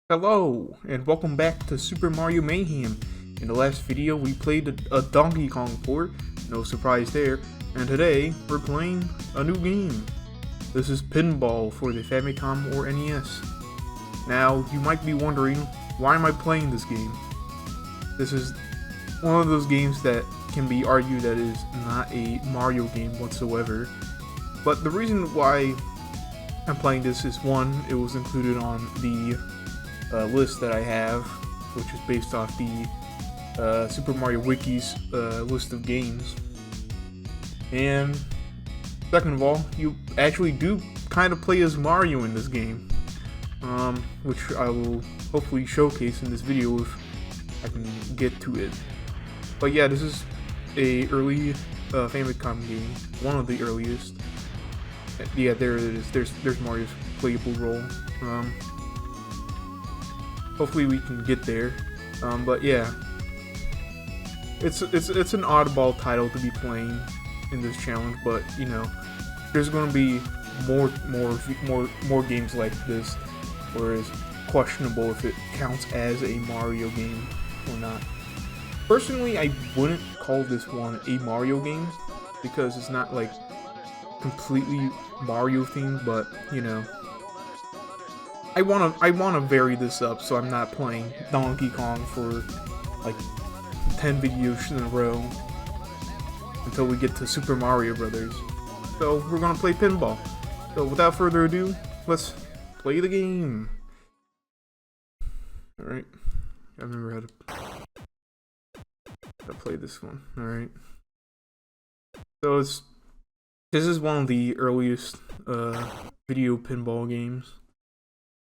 Hello, and welcome back to Super Mario Mayhem. In the last video, we played a Donkey Kong port, no surprise there, and today, we're playing a new game. This is Pinball for the Famicom or NES. Now, you might be wondering, why am I playing this game? This is one of those games that can be argued that is not a Mario game whatsoever, but the reason why I'm playing this is one, it was included on the list that I have, which is based off the Super Mario Wiki's list of games. And second of all, you actually do kind of play as Mario in this game, which I will hopefully showcase in this video if I can get to it. But yeah, this is a early Famicom game, one of the earliest. Yeah, there it is. There's Mario's playable role. Hopefully we can get there. But yeah, it's an oddball title to be playing in this challenge. But you know, there's going to be more games like this, where it's questionable if it counts as a Mario game or not. Personally, I wouldn't call this one a Mario game because it's not like completely Mario themed, but you know, I wanna vary this up, so I'm not playing Donkey Kong for like 10 videos in a row until we get to Super Mario Brothers. So we're gonna play pinball. So without further ado, let's play the game. All right, I remember how to play this one. All right. So this is one of the earliest video pinball games.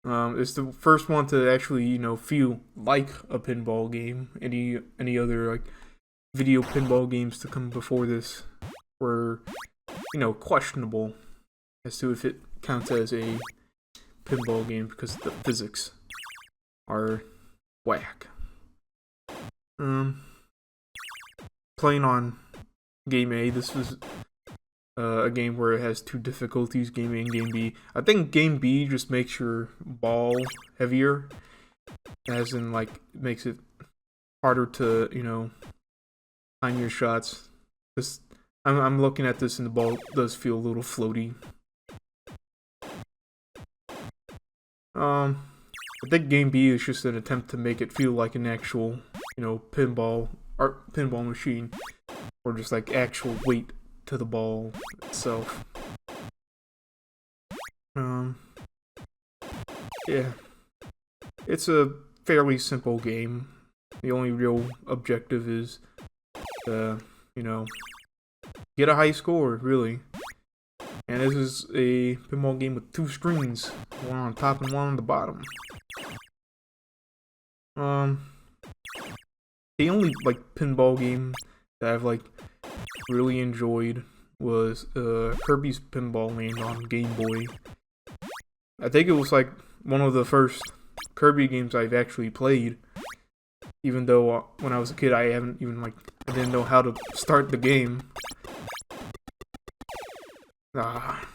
It's the first one to actually, you know, feel like a pinball game. Any other like video pinball games to come before this were, you know, questionable as to if it counts as a pinball game because the physics are whack. Playing on Game A, this was a game where it has two difficulties, Game A and Game B. I think Game B just makes your ball heavier, as in like makes it harder to, you know, time your shots. Just I'm looking at this and the ball does feel a little floaty. I think Game B is just an attempt to make it feel like an actual, you know, pinball machine, or just like actual weight to the ball itself. Yeah, it's a fairly simple game. The only real objective is you know, get a high score, really. And this is a pinball game with two screens, one on top and one on the bottom. The only like pinball game that I've like really enjoyed was Kirby's Pinball Land on Game Boy. I think it was like one of the first Kirby games I've actually played, even though when I was a kid I didn't know how to start the game. But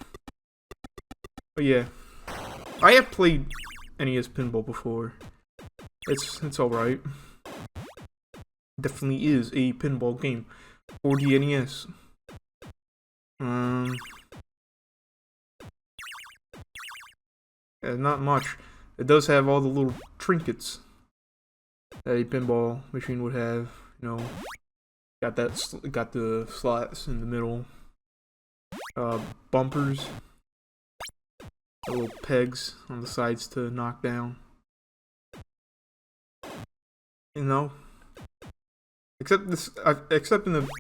yeah, I have played NES Pinball before. It's alright. Definitely is a pinball game for the NES. Yeah, not much. It does have all the little trinkets that a pinball machine would have. You know, got the slots in the middle, bumpers, little pegs on the sides to knock down. You know, except in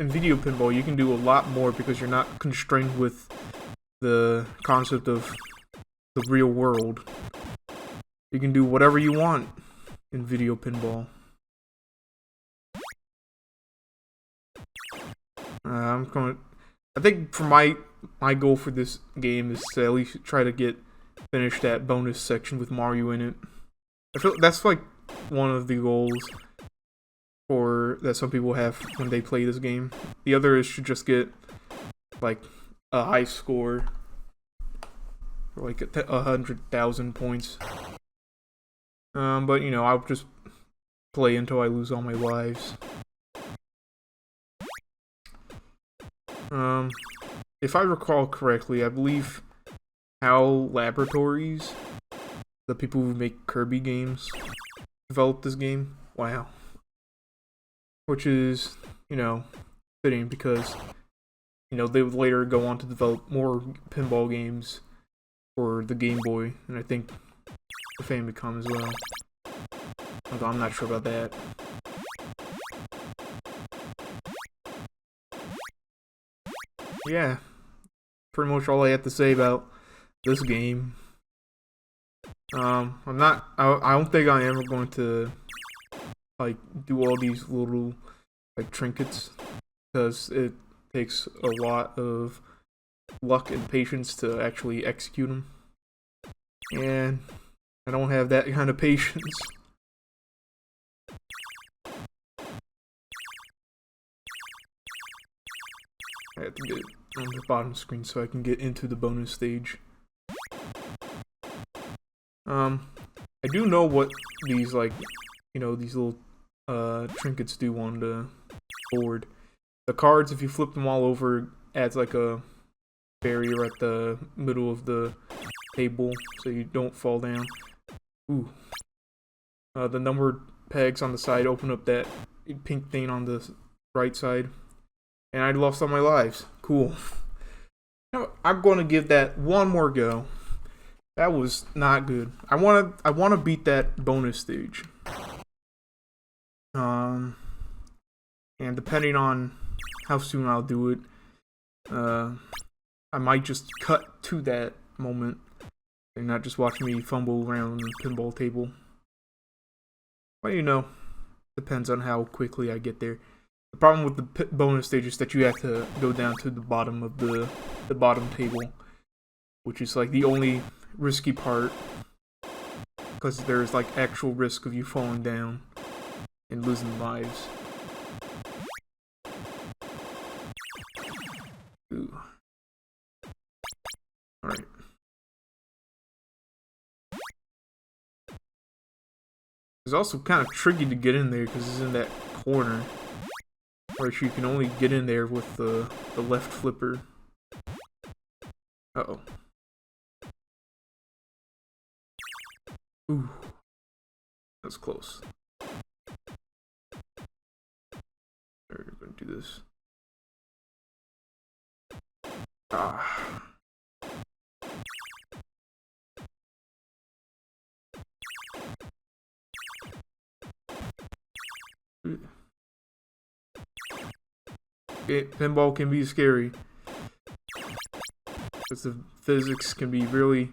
video pinball, you can do a lot more because you're not constrained with the concept of the real world. You can do whatever you want in video pinball. I think for my goal for this game is to at least try to finish that bonus section with Mario in it. I feel that's like one of the goals that some people have when they play this game. The other is to just get like a high score, or like 100,000 points. But you know, I'll just play until I lose all my lives. If I recall correctly, I believe HAL Laboratories, the people who make Kirby games, developed this game. Wow. Which is, you know, fitting because, you know, they would later go on to develop more pinball games for the Game Boy, and I think the Famicom as well. Although I'm not sure about that. Yeah, pretty much all I have to say about this game. I don't think I am going to like do all these little like trinkets because it takes a lot of luck and patience to actually execute them, and I don't have that kind of patience. I have to get it on the bottom screen so I can get into the bonus stage. I do know what these, like, you know, these little trinkets do on the board. The cards, if you flip them all over, adds like a barrier at the middle of the table so you don't fall down. Ooh. The numbered pegs on the side open up that pink thing on the right side. And I lost all my lives. Cool. Now, I'm going to give that one more go. That was not good. I want to beat that bonus stage. And depending on how soon I'll do it, I might just cut to that moment and not just watch me fumble around the pinball table. But you know, depends on how quickly I get there. The problem with the bonus stage is that you have to go down to the bottom of the bottom table, which is like the only risky part, because there's like actual risk of you falling down and losing lives. Ooh. Alright. It's also kind of tricky to get in there because it's in that corner. Or you can only get in there with the left flipper. Uh-oh. Ooh. That's close. Alright, we're gonna do this. Ah. Pinball can be scary. Because the physics can be really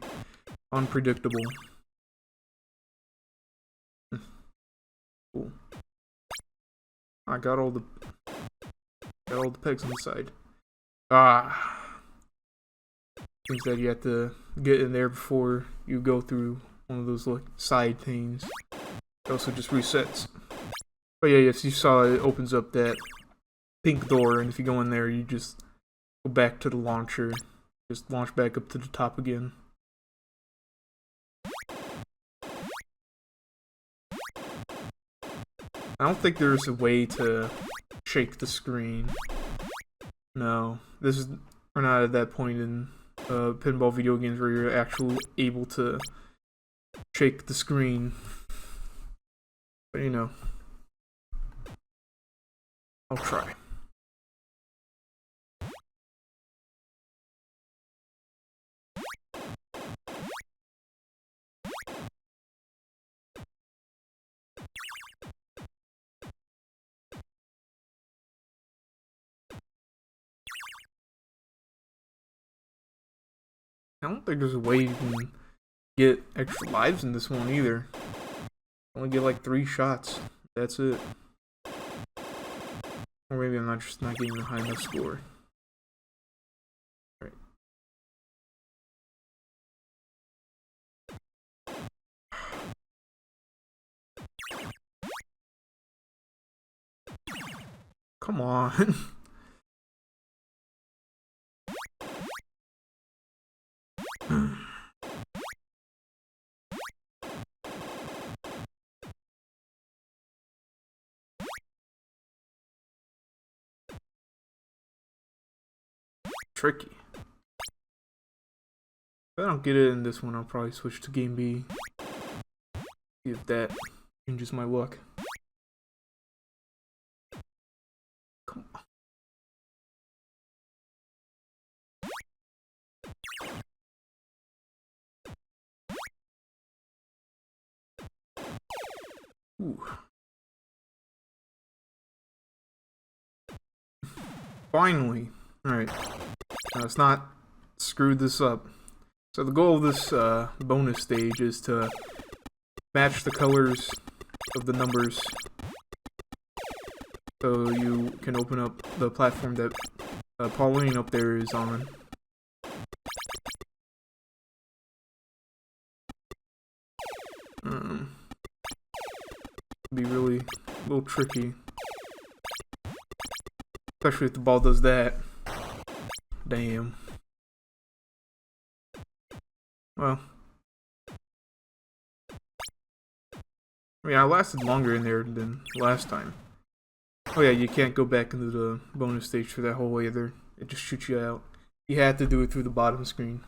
unpredictable. Cool. I got all the pegs on the side. Ah. Seems that you have to get in there before you go through one of those like side things. It also just resets. But yeah, if you saw it opens up that pink door, and if you go in there, you just go back to the launcher. Just launch back up to the top again. I don't think there's a way to shake the screen. No, we're not at that point in pinball video games where you're actually able to shake the screen. But you know, I'll try. I don't think there's a way you can get extra lives in this one either. Only get like 3 shots. That's it. Or maybe I'm just not getting a high enough score. Alright. Come on. tricky. If I don't get it in this one, I'll probably switch to Game B. See if that changes my luck. Come on. Ooh. Finally. Alright. Now let's not screw this up. So the goal of this bonus stage is to match the colors of the numbers so you can open up the platform that Pauline up there is on. Be really a little tricky. Especially if the ball does that. Damn. Well. I mean, I lasted longer in there than last time. Oh yeah, you can't go back into the bonus stage for that whole either. It just shoots you out. You had to do it through the bottom screen.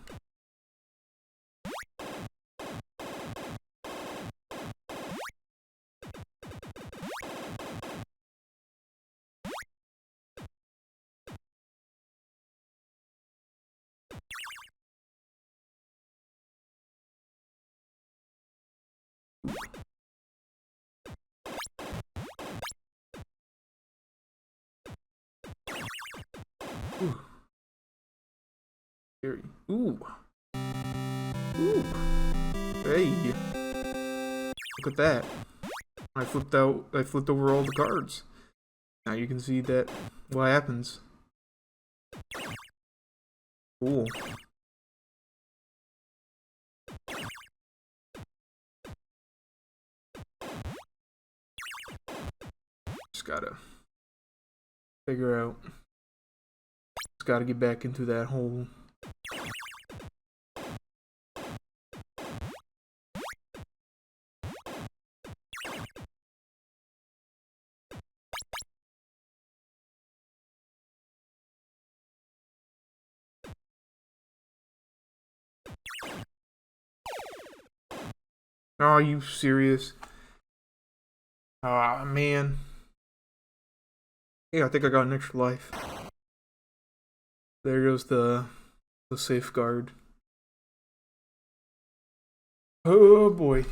Ooh. Scary. Ooh. Ooh. Hey. Look at that. I flipped over all the cards. Now you can see that what happens. Cool. Just gotta figure out. Just gotta get back into that hole. Are you serious? Ah, man. Yeah, I think I got an extra life. There goes the safeguard. Oh boy.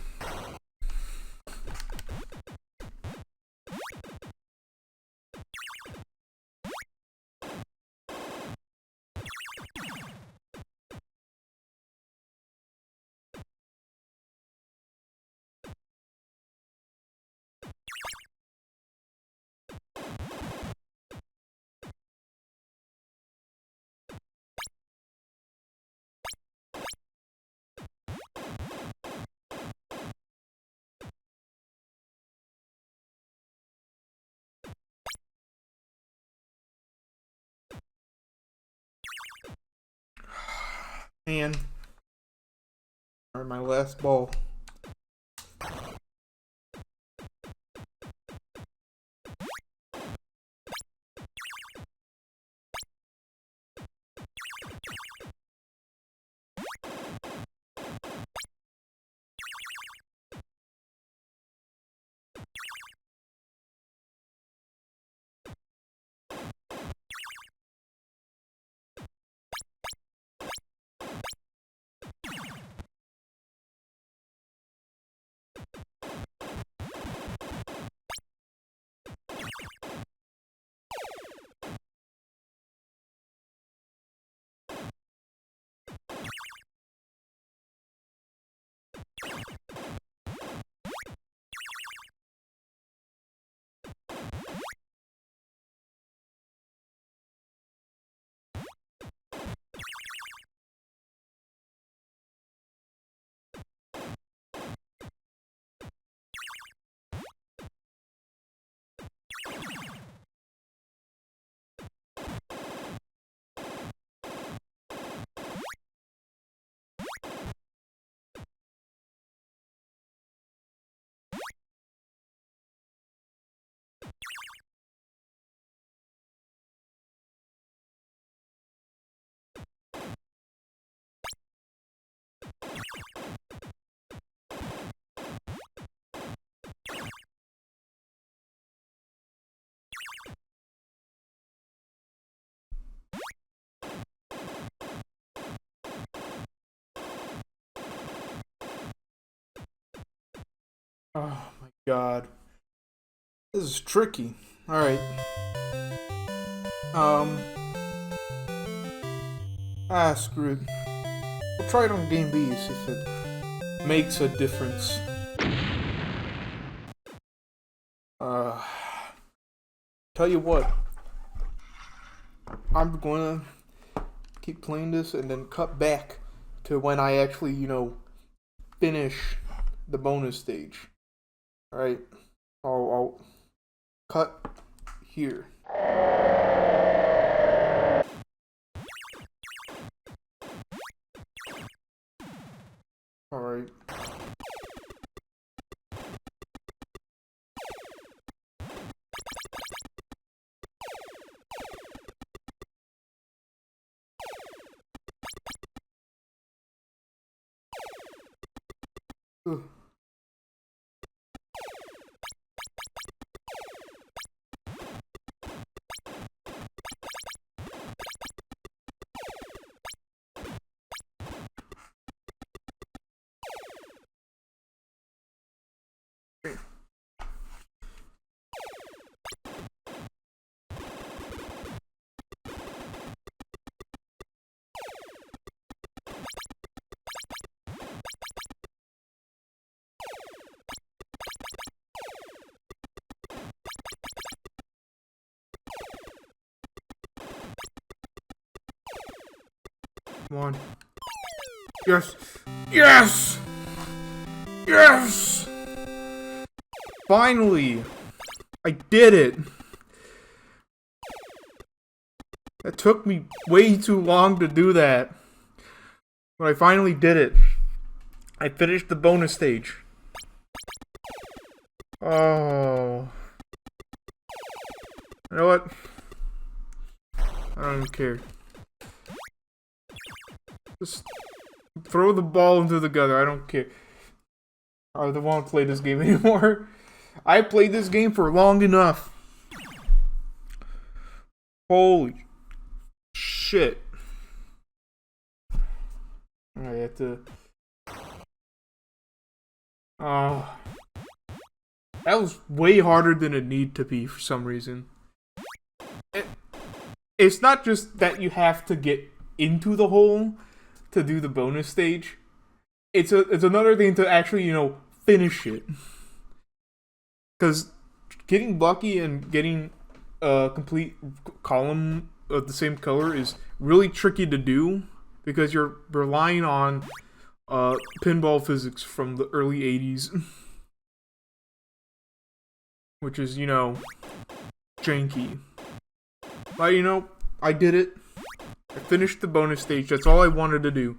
Man. Alright, my last ball. Oh my god. This is tricky. Alright. Screw it. We'll try it on Game B, see if it makes a difference. Tell you what. I'm gonna keep playing this and then cut back to when I actually, finish the bonus stage. Alright. I'll cut here. Alright. Ugh. Come on. Yes! Yes! Yes! Finally! I did it! It took me way too long to do that. But I finally did it. I finished the bonus stage. Oh. You know what? I don't even care. Just throw the ball into the gutter. I don't care. I don't want to play this game anymore. I played this game for long enough. Holy shit. I have to... Oh. That was way harder than it needed to be for some reason. It's not just that you have to get into the hole to do the bonus stage. It's another thing to actually, finish it. Because getting lucky and getting a complete column of the same color is really tricky to do because you're relying on pinball physics from the early 80s. Which is, janky. But, I did it. I finished the bonus stage. That's all I wanted to do.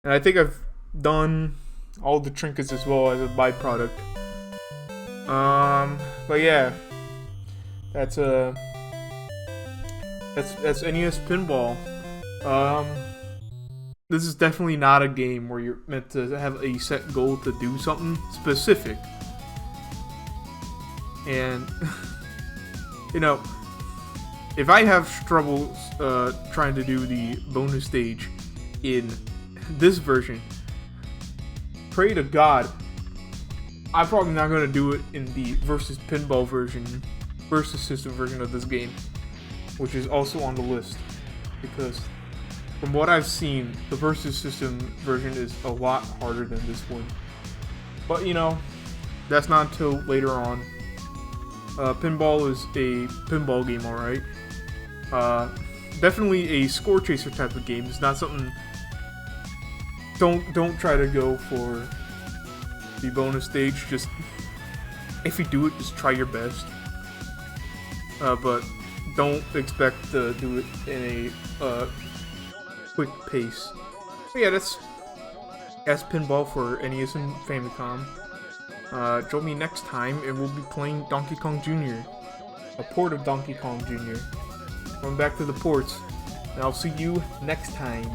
And I think I've done all the trinkets as well as a byproduct. But yeah. That's NES Pinball. This is definitely not a game where you're meant to have a set goal to do something specific. And, if I have trouble trying to do the bonus stage in this version, pray to God, I'm probably not going to do it in the versus pinball version, versus system version of this game, which is also on the list, because from what I've seen, the versus system version is a lot harder than this one. But that's not until later on. Pinball is a pinball game, alright. Definitely a score chaser type of game. It's not something. Don't try to go for the bonus stage. Just if you do it, just try your best. But don't expect to do it in a quick pace. But yeah, that's Pinball for NES and Famicom. Join me next time and we'll be playing Donkey Kong Jr. A port of Donkey Kong Jr. Going back to the ports. And I'll see you next time.